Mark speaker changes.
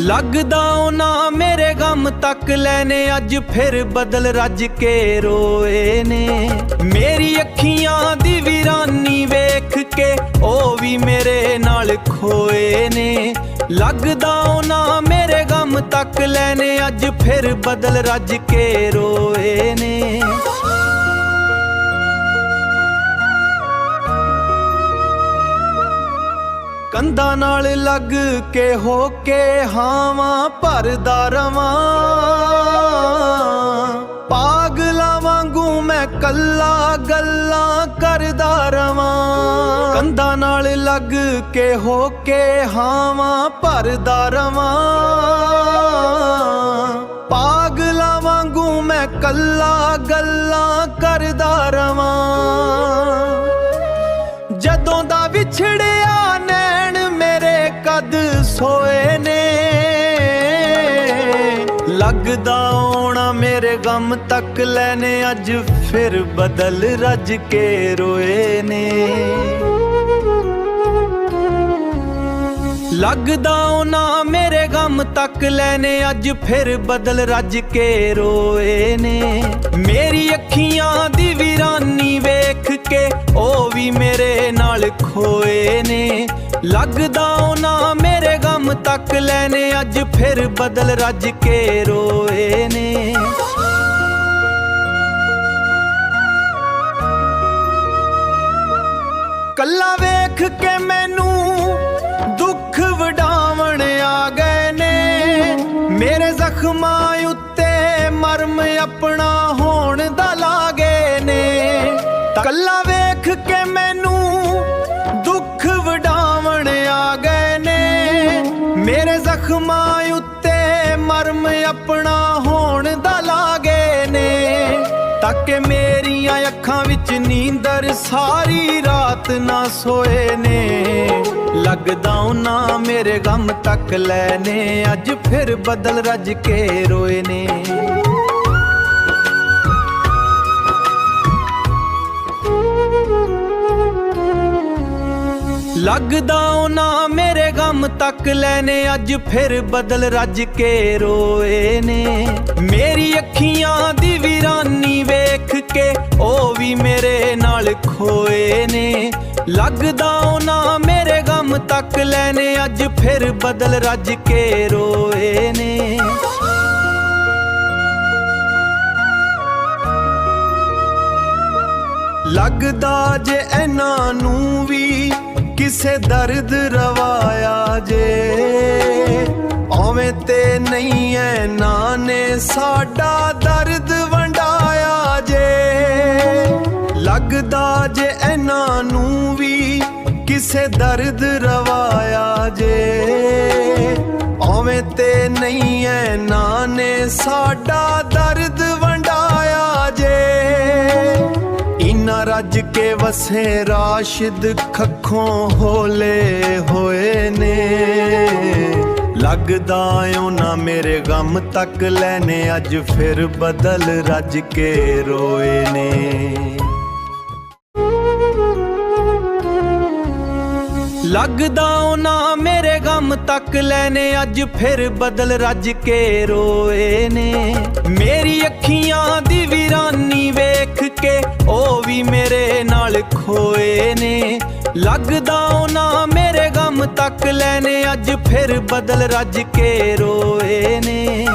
Speaker 1: लगदा ना मेरे गम तक लेने अज फिर बदल रज के रोए ने। मेरी अखियां दी वीरानी वेख के ओ भी मेरे नाल खोए ने। लगदा ना मेरे गम तक लेने अज फिर बदल रज के रोए ने। कंधा नाल लग के होके हावां भरदा रवां। पागला वांगू मैं कल्ला गल्लां करदा रवां। कंधा नाल लग के होके हावां भरदा रवां। पागला वांगू मैं कल्ला गल्लां करदा रवां। जदों दा विछड़िया नैन मेरे कद सोए ने। लगदा होना मेरे गम तक लेने अज फिर बदल रज के रोए ने। लगदा ना मेरे गम तक लेने अज फिर बदल रज के रोए ने। मेरी अखियां दी वीरानी वेख के ओ भी मेरे नाल खोए ने। लगदा ना मेरे गम तक लेने अज फिर बदल रज के रोए ने। कल्ला वेख के मैनू दुख वडावण आ गए ने। मेरे जख्मां उत्ते मरम अपना होण दा लागे ने। कल्ला वेख के मैनू दुख वडावण आ गए ने। मेरे जख्मां उत्ते मरम अपना होण दा लागे ने। ताके मेरियां अखां विच नींदर सारी रात ना सोए ने। लगदा ना मेरे गम तक लेने अज फिर बदल रज के रोए ने। लगदा ना मेरे गम तक लेने अज फिर बदल रज के रोए ने। मेरी अखियां दी वीरानी वेख के ओ भी मेरे नाल खोए ने। लगदा ना मेरे गम तक लेने अज फिर बदल रज के रोए ने। लगदा जे इन्हां नूं भी किसे दर्द रवाया जे। ओवें ते नहीं है नाने साडा दर्द वंडाया जे। लगदा जे इन्हां नूं भी किसे दर्द रवाया जे। ओवें ते नहीं है नाने साडा दर्द वंडाया जे। इन्ना रज के वसे राशिद खखों होले होए ने। लगदा ना मेरे गम तक लेने अज फिर बदल रज के रोए ने। लगदा ना मेरे गम तक लेने अज फिर बदल रज के रोए ने। मेरी अखियां दी वीरानी वेख के ओ भी मेरे नाल खोए ने। लगदा ना मेरे गम तक लेने अज फिर बदल रज के रोए ने।